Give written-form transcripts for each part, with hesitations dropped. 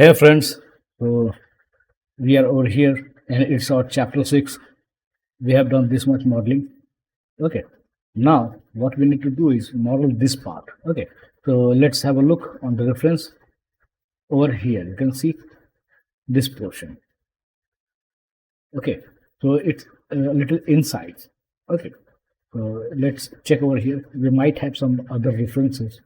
Hey friends, so we are over here and it's our chapter 6. We have done this much modeling. Okay, now what we need to do is model this part. Okay, so let's have a look on the reference over here. You can see this portion. Okay, so it's a little inside. Okay, so let's check over here. We might have some other references.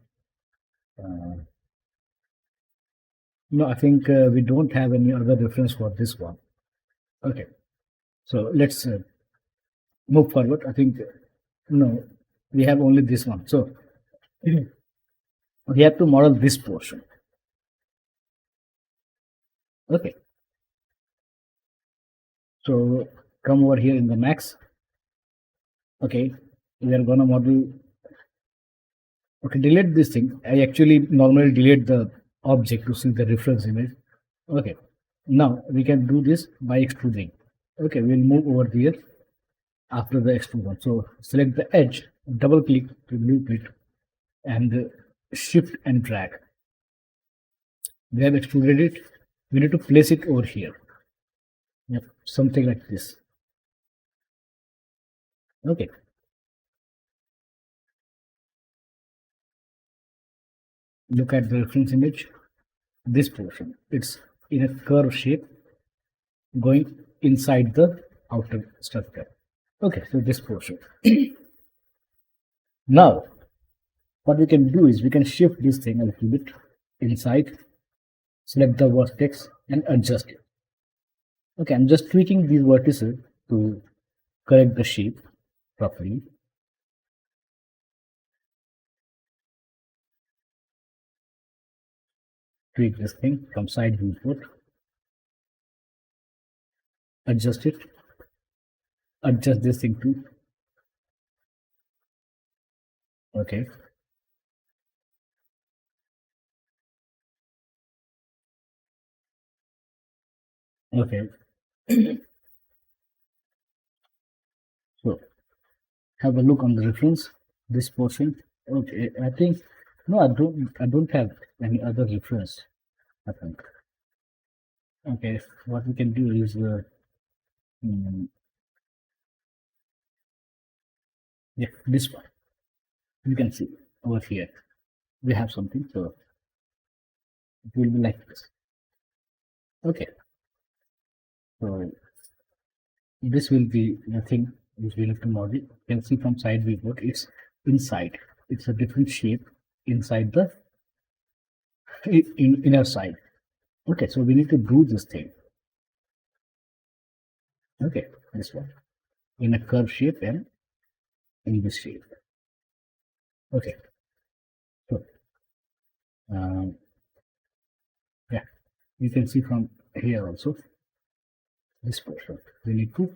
No, I think we don't have any other reference for this one. Okay, so let's move forward. I think no, we have only this one. So we have to model this portion. Okay. So come over here in the max. Okay. We are gonna model. Okay, delete this thing. I actually normally delete the object to see the reference image. Okay. Now we can do this by extruding. Okay, we'll move over here after the extrusion. So select the edge, double click to loop it, and shift and drag. We have extruded it. We need to place it over here. Yep, something like this. Okay. Look at the reference image. This portion, it's in a curve shape going inside the outer structure. Okay, so this portion. Now, what we can do is we can shift this thing a little bit inside, select the vertex and adjust it. Okay, I'm just tweaking these vertices to correct the shape properly. Tweak this thing from side viewport, adjust it, adjust this thing too. Okay. Okay. So have a look on the reference, this portion. Okay, I think no, I don't have any other reference, I think. Okay, what we can do is mm, yeah, this one. You can see over here. We have something, so it will be like this. Okay, so this will be the thing which we have to model. You can see from side viewport, it's inside. It's a different shape inside the inner side. Okay, so we need to do this thing. Okay, this one in a curve shape and in this shape. Okay, so yeah, you can see from here also this portion we need to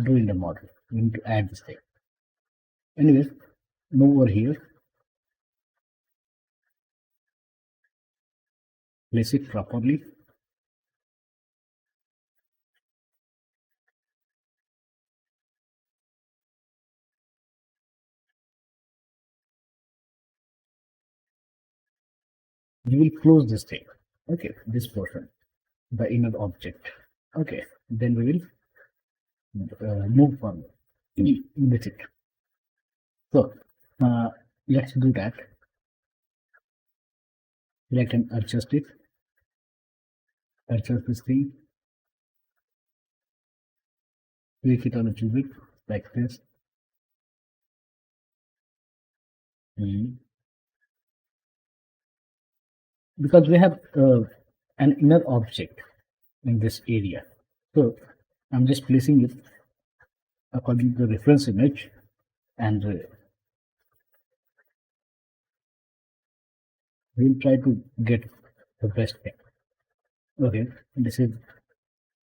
do in the model. We need to add this thing. Anyways, move over here, place it properly. You will close this thing. Okay, this portion, the inner object. Okay, then we will move forward with it. So let's do that. Select and adjust it. Adjust this thing. Tweak it a little bit like this. Because we have an inner object in this area. So I'm just placing it according to the reference image and we'll try to get the best thing. Okay, this is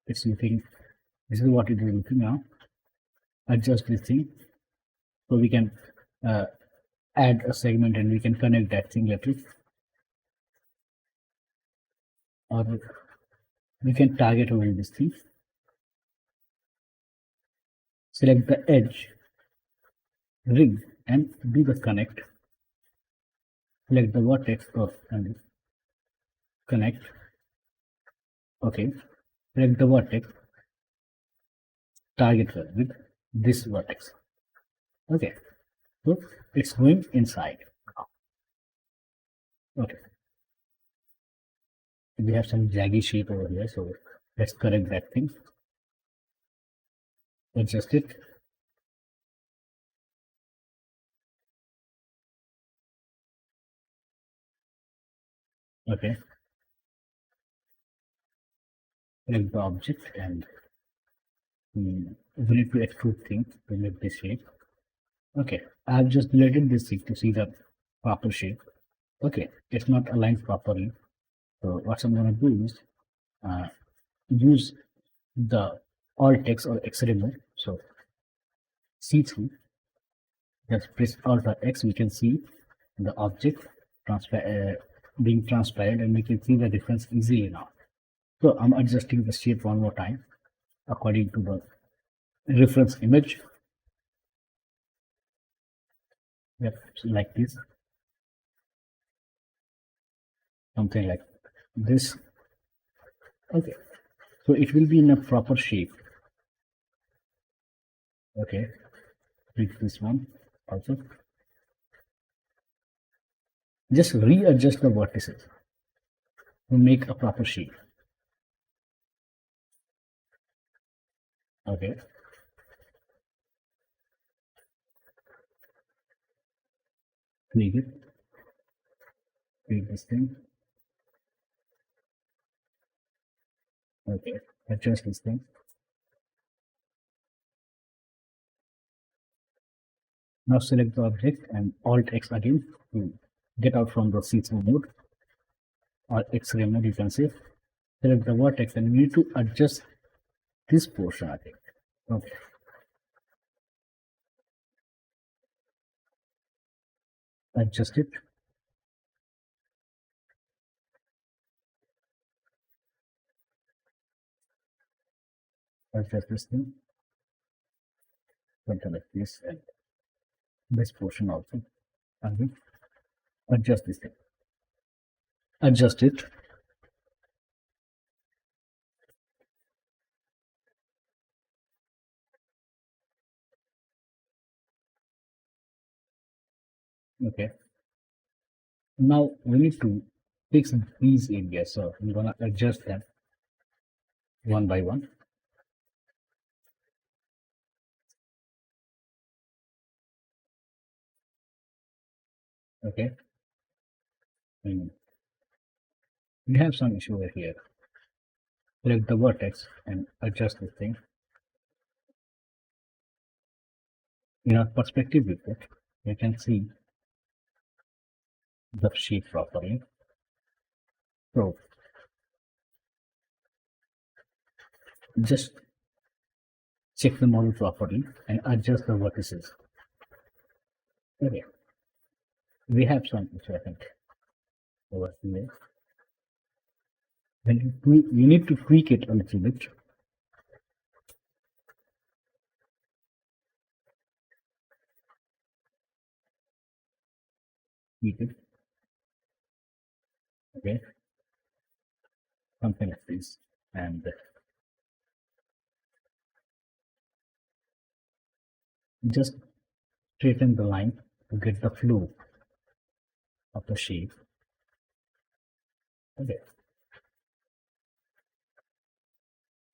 it's looking, this is what it is looking now. Adjust this thing so we can add a segment and we can connect that thing later, or we can target over this thing. Select the edge, ring and do the connect. Select the vertex and connect. Okay, select the vertex, target her with this vertex. Okay, so it's going inside. Okay, we have some jaggy shape over here, so let's correct that thing. Adjust it. Okay, select the object and we need to extrude things to make this shape. Okay, I have just deleted this thing to see the proper shape. Okay, it's not aligned properly. So what I'm going to do is uh, use the alt X or X-ray mode. So see through, just press alt or X, we can see the object being transparent and we can see the difference easily now. So I'm adjusting the shape one more time according to the reference image. Yep, so like this, something like this. Okay, so it will be in a proper shape. Okay, click this one also. Just readjust the vertices to make a proper shape. Okay, click it, click this thing. Okay, adjust this thing. Now select the object and Alt X again to get out from the see-through mode or X-ray mode, you can say. Select the vertex and we need to adjust this portion, I think. Okay, adjust it. Adjust this thing. Something like this and this portion also. And we adjust this thing. Adjust it. Okay. Now we need to fix these areas. So we're gonna adjust them one by one. Okay. And we have some issue over here. Select the vertex and adjust this thing. In our perspective with it, you can see the shape properly. So just check the model properly and adjust the vertices. Okay. We have some issue, I think, over here. Then you need to tweak it a little bit. Tweak it. Okay. Something like this. And just straighten the line to get the flow of the shape. Okay.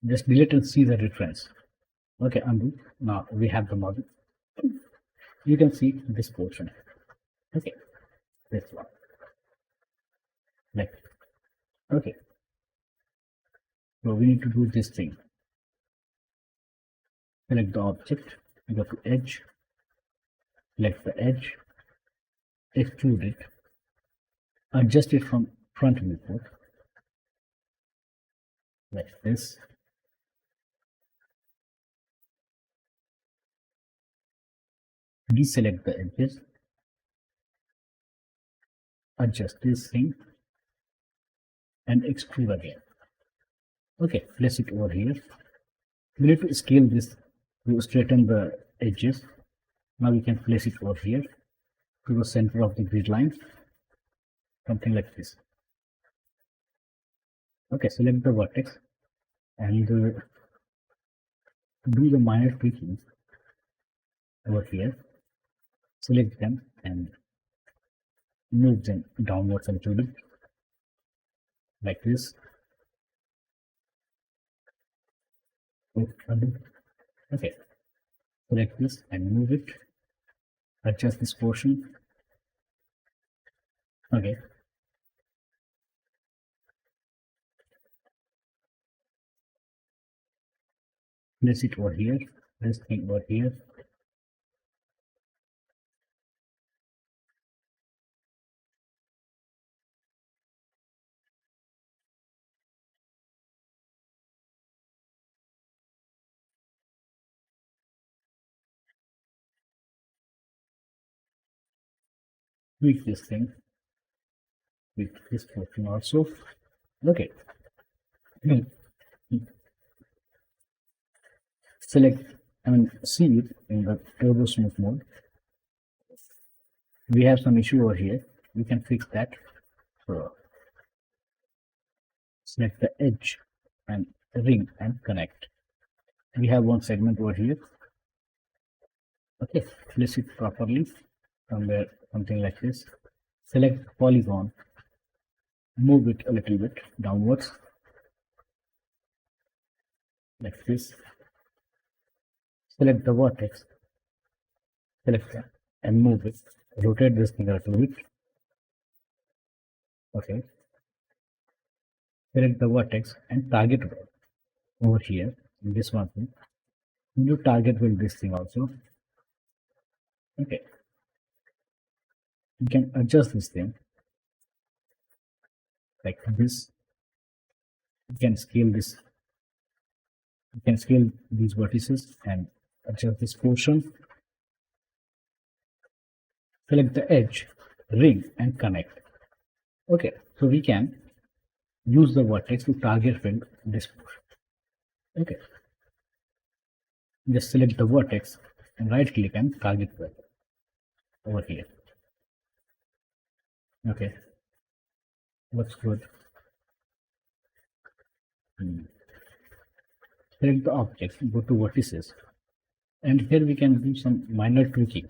Just delete and see the difference. Okay, undo. Now we have the model. You can see this portion. Okay, this one. Like, okay. So we need to do this thing. Select the object, go to edge, select the edge, extrude it, adjust it from front viewport, like this. Deselect the edges, adjust this thing, and extrude again. Okay, place it over here. We need to scale this to straighten the edges. Now we can place it over here to the center of the grid line, something like this. Okay, select the vertex and do the minor tweaking over here. Select them and move them downwards a little bit, like this. Undo. Okay, select this and move it. Adjust this portion. Okay, place it over here. This thing over here. Tweak this thing. Tweak this portion also. Okay. Select, see it in the turbo smooth mode. We have some issue over here. We can fix that. So select the edge and ring and connect. We have one segment over here. Okay, place it properly somewhere, something like this. Select polygon, move it a little bit downwards, like this. Select the vertex, select that and move it. Rotate this thing a little bit. Okay. Select the vertex and target over here in this one thing. You target with this thing also. Okay. You can adjust this thing like this. You can scale this. You can scale these vertices and adjust this portion. Select the edge, ring and connect. Okay, so we can use the vertex to target fill this portion. Okay, just select the vertex and right click and target fill over here. Okay, looks good. Select the object, go to vertices, and here we can do some minor tweaking.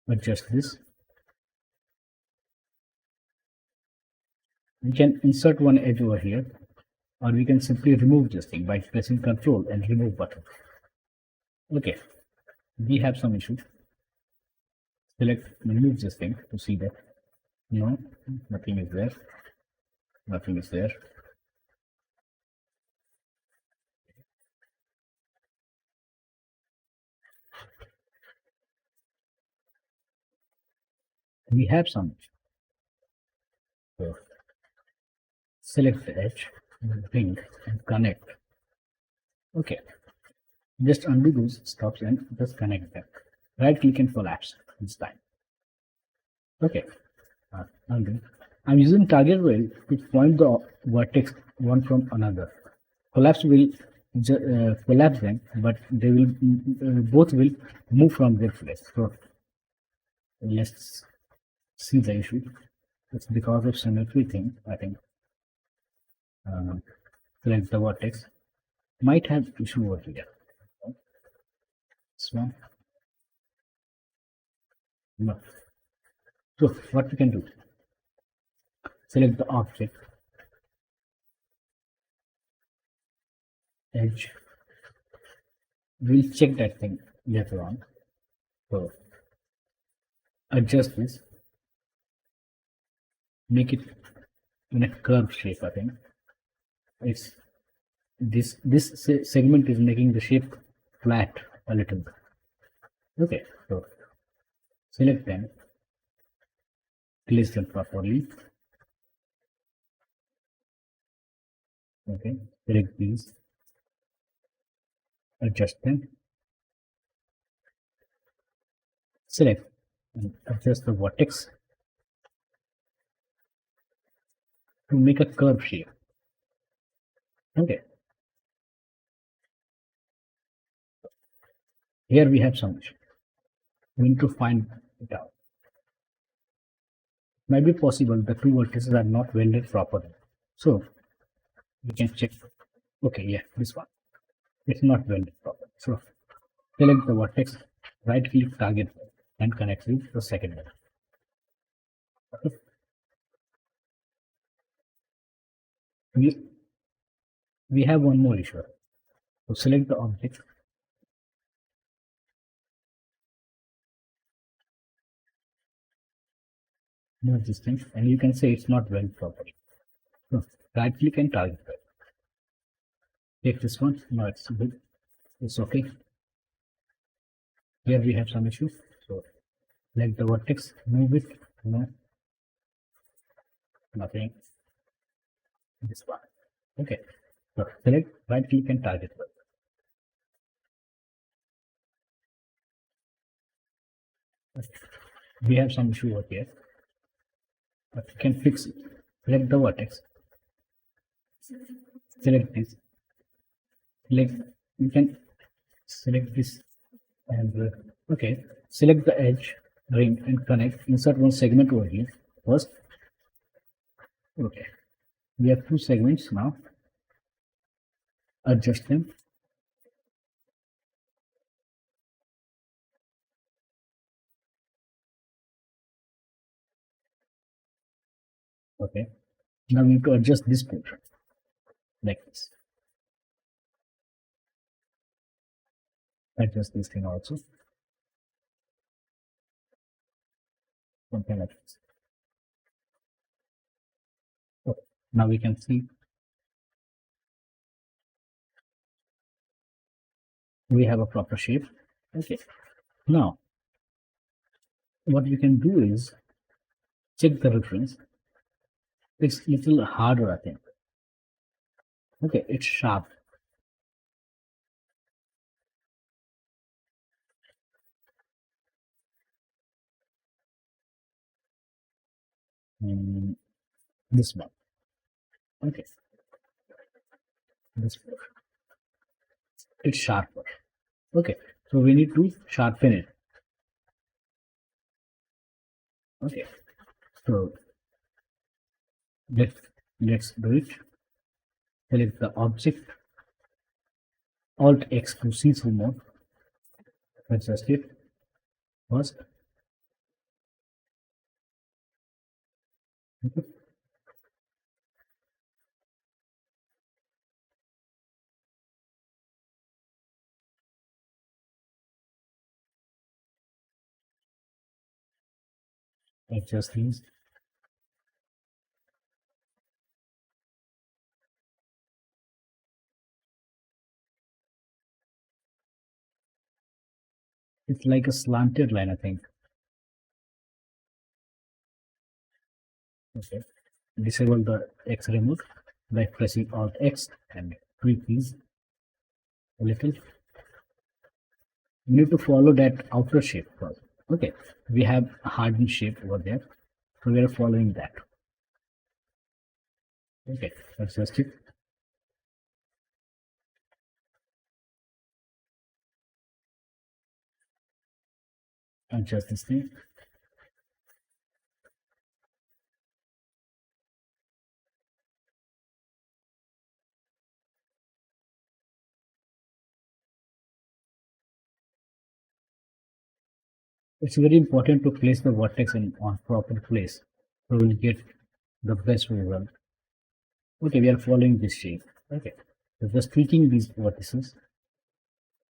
Adjust this. We can insert one edge over here, or we can simply remove this thing by pressing Ctrl and remove button. Okay, we have some issue. Select, remove this thing to see that no, nothing is there. Nothing is there. We have some. So select the edge, ring and connect. Okay, just undo those stops and just connect them. Right click and collapse this time. Okay, undo. I'm using target rail to point the vertex one from another. Collapse will collapse them, but they will both will move from their place. So let's see the issue. It's because of symmetry thing, I think. Select the vertex. Might have issue over here. This one. No. So what we can do? Select the object, edge. We'll check that thing later on. So adjust this. Make it in a curved shape. I think it's this segment is making the shape flat a little bit. Okay, so select them, place them properly. Okay, select these, adjust them, select and adjust the vertex to make a curve shape. Okay, here we have some issue. We need to find down. Might be possible the two vertices are not welded properly. So we can check. Okay, yeah, this one. It's not welded properly. So select the vertex, right click target and connect with the second one. Okay. We have one more issue. So select the object, move this thing, and you can say it's not welded properly. So right click and target. Take this one. No, it's good. It's okay. Here we have some issue. So select the vertex, move it. No, nothing. This one. Okay. So select, right click and target. Okay. We have some issue over here, but you can fix it. Select the vertex. Select this. Select. You can select this and okay. Select the edge ring and connect. Insert one segment over here first. Okay. We have two segments now. Adjust them. Okay. Now we need to adjust this portion like this. Adjust this thing also. Something like this. Okay. Now we can see we have a proper shape. Okay. Now what we can do is check the reference. It's little harder, I think. Okay, it's sharp. This one. Okay, this one. It's sharper. Okay, so we need to sharpen it. Okay, so let's do it. Select the object. Alt X to see through mode. Adjust it first. Okay. Adjust these. It's like a slanted line, I think. Okay. Disable the X-ray mode by pressing Alt X and tweak these a little. We need to follow that outer shape first. Okay. We have a hardened shape over there. So we are following that. Okay. Adjust it. Adjust this thing. It's very important to place the vertex in on proper place, so we'll get the best result. Okay, we are following this shape. Okay, so just tweaking these vertices.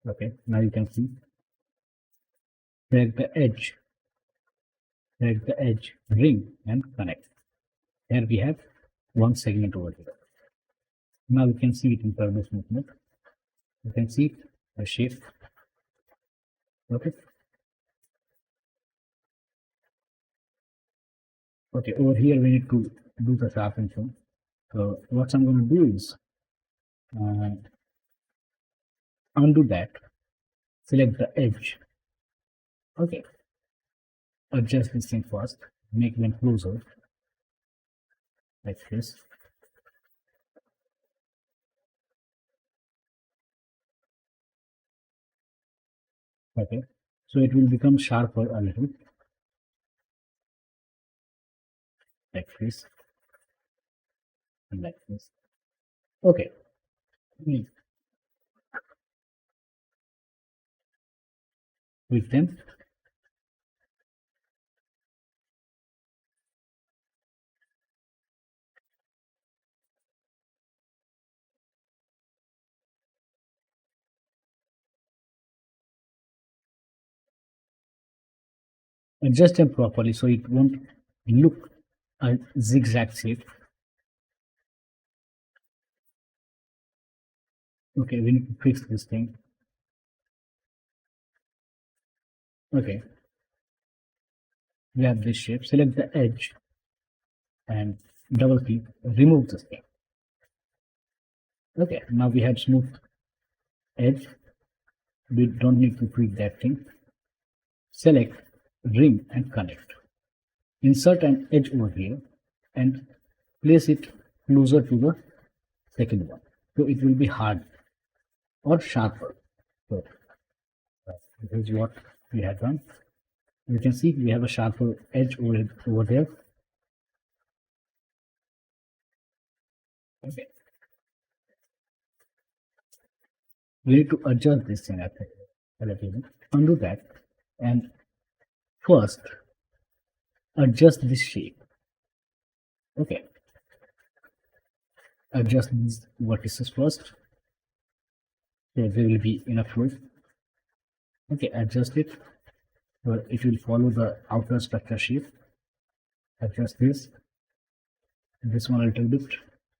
Okay, now you can see. Select the edge, ring, and connect. Here we have one segment over here. Now we can see it in purpose movement. You can see the shape. Okay. Okay, over here we need to do the sharpen thing. So what I'm going to do is undo that. Select the edge. Okay. Adjust this thing first. Make them closer. Like this. Okay. So it will become sharper a little. like this and like this. Okay, we with them. Adjust them properly so it won't look a zigzag shape. Okay, we need to fix this thing. Okay, we have this shape. Select the edge and double click, remove this thing. Okay, now we have smooth edge. We don't need to tweak that thing. Select ring and connect. Insert an edge over here and place it closer to the second one. So it will be hard or sharper. So this is what we have done. You can see we have a sharper edge over there. Okay. We need to adjust this thing, I think, a little bit. Undo that and first adjust this shape. Okay. Adjust these vertices first. So there will be enough room. Okay, adjust it. So it will follow the outer structure shape. Adjust this one a little bit,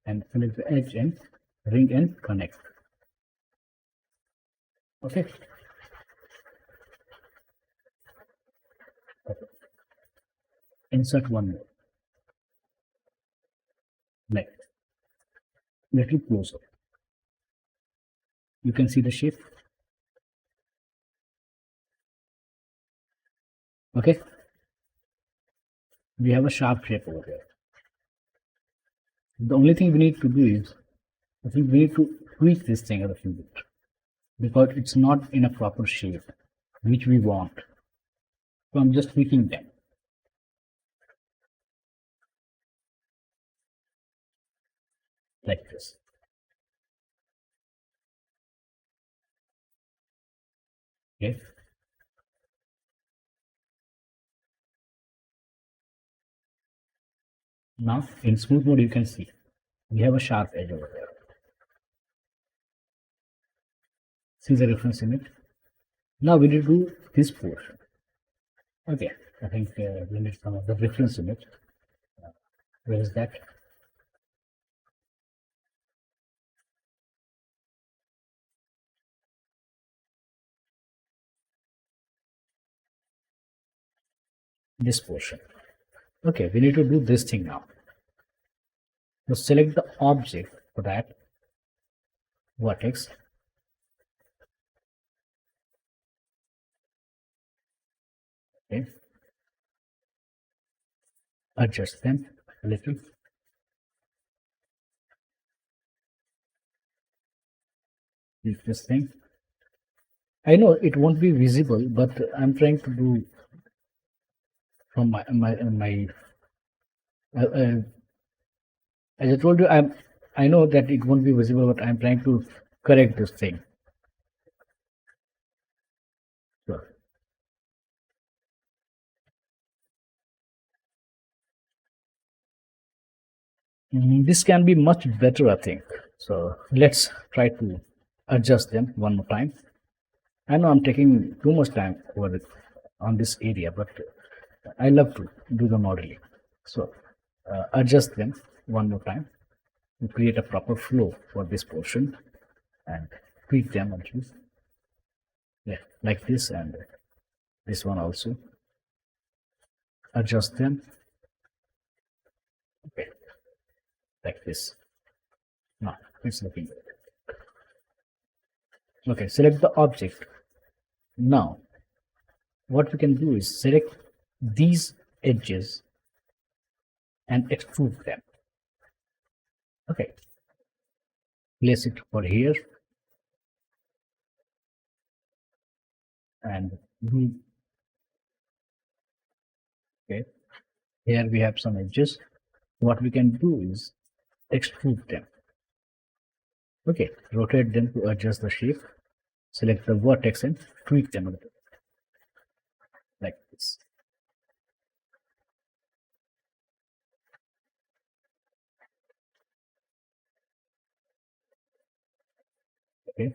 and select the edge and ring and connect. Okay. Insert one more, like little closer. You can see the shape. Okay. We have a sharp shape over here. The only thing we need to do is, I think we need to tweak this thing a little bit because it's not in a proper shape which we want. So I'm just tweaking them. Like this. Okay. Now in smooth mode you can see we have a sharp edge over there. See the reference in it. Now we need to do this portion. Okay, I think we need some of the reference in it. Where is that? This portion. Okay, we need to do this thing now. So select the object for that vertex. Okay. Adjust them a little. Use this thing. I know it won't be visible, but I'm trying to do from my as I told you, I know that it won't be visible, but I'm trying to correct this thing. So, this can be much better, I think. So let's try to adjust them one more time. I know I'm taking too much time over it on this area, but I love to do the modeling. So adjust them one more time to create a proper flow for this portion and tweak them until yeah, like this, and this one also. Adjust them. Okay, like this. Now it's looking good. Okay, select the object. Now what we can do is select these edges and extrude them. Okay, place it for here and okay, here we have some edges. what we can do is extrude them. Okay, rotate them to adjust the shape. Select the vertex and tweak them a little, like this. Okay,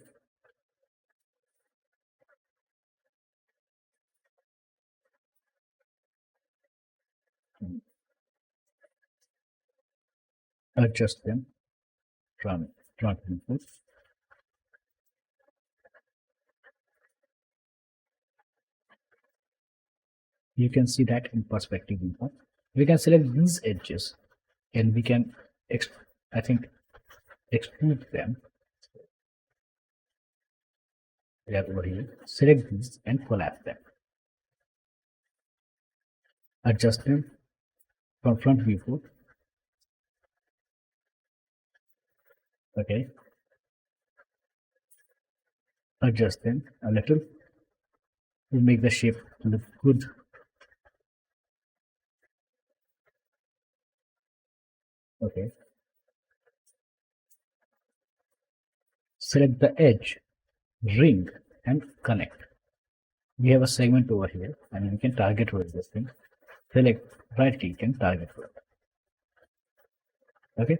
adjust them from front input. You can see that in perspective info. We can select these edges and we can, I think, extrude them. They are over here. Select these and collapse them. Adjust them from front viewport. Okay. Adjust them a little to make the shape look good. Okay. Select the edge, ring, and connect. We have a segment over here, and we can target with this thing. Select right click and target with it. Okay.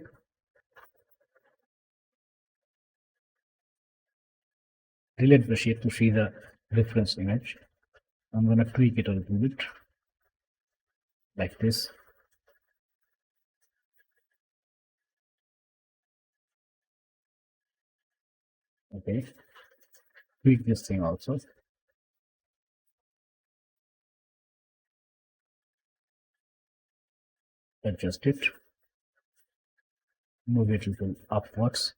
Delete the shape to see the reference image. I'm going to tweak it a little bit like this. Okay. Tweak this thing also. Adjust it. Move it a little upwards.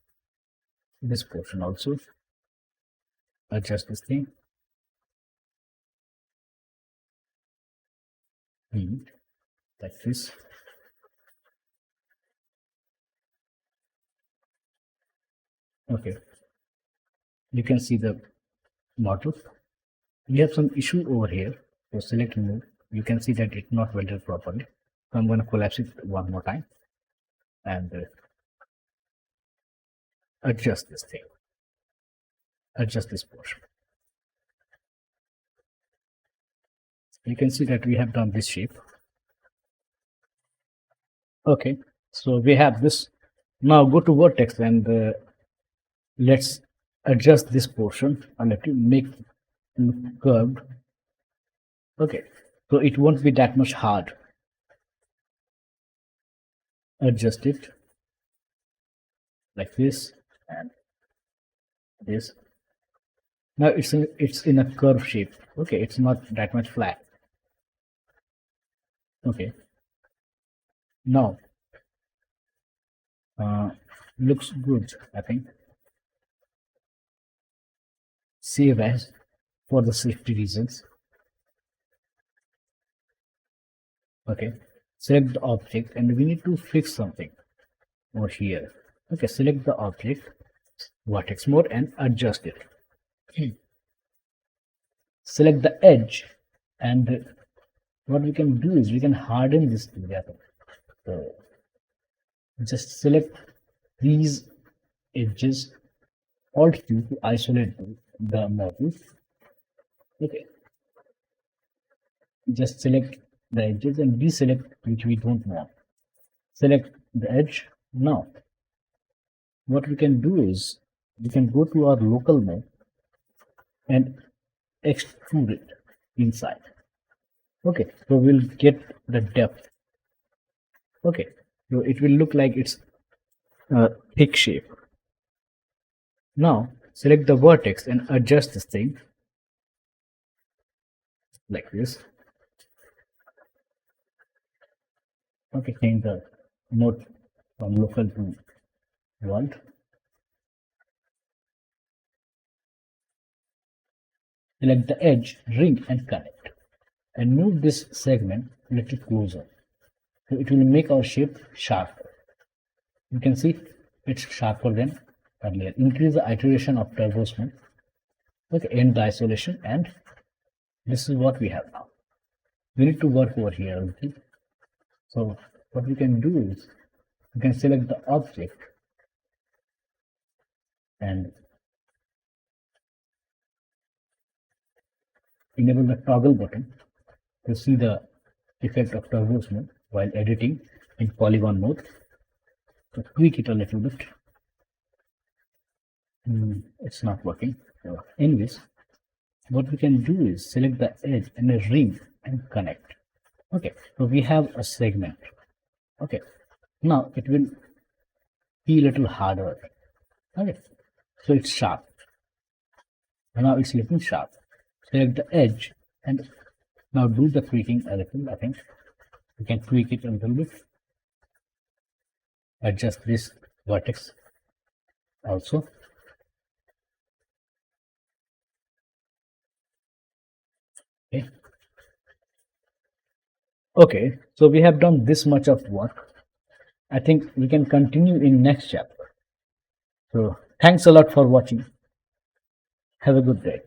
This portion also. Adjust this thing. Like this. Okay. You can see the model. We have some issue over here. So select remove. You can see that it's not welded properly. So I'm going to collapse it one more time and adjust this thing. Adjust this portion. You can see that we have done this shape. Okay, so we have this. Now go to vertex and let's adjust this portion and let it make it look curved. Okay, so it won't be that much hard. Adjust it like this and this. Now it's in a curve shape. Okay, it's not that much flat. Okay, now looks good, I think. Save as for the safety reasons. Okay, select the object and we need to fix something over here. Okay, select the object, vertex mode, and adjust it. Select the edge, and what we can do is we can harden this together. So just select these edges, Alt Q to isolate the model. Okay, just select the edges and deselect which we don't want. Select the edge. Now what we can do is we can go to our local mode and extrude it inside. Okay, so we'll get the depth. Okay, so it will look like it's a thick shape. Now select the vertex and adjust this thing like this. Okay, change the mode from local to world. Select the edge, ring, and connect, and move this segment a little closer. So it will make our shape sharper. You can see it's sharper than earlier. Increase the iteration of turbo smooth. Okay, end the isolation, and this is what we have now. We need to work over here. Okay? So what we can do is we can select the object and enable the toggle button to see the effect of turbos mode while editing in polygon mode. So tweak it a little bit. It's not working. So anyways, what we can do is select the edge and a ring and connect. Okay, so we have a segment. Okay, now it will be a little harder. Okay, so it's sharp. Now it's looking sharp. Select the edge and now do the tweaking a little. I think we can tweak it a little bit. Adjust this vertex also. Okay. Okay, so we have done this much of work. I think we can continue in next chapter. So thanks a lot for watching. Have a good day.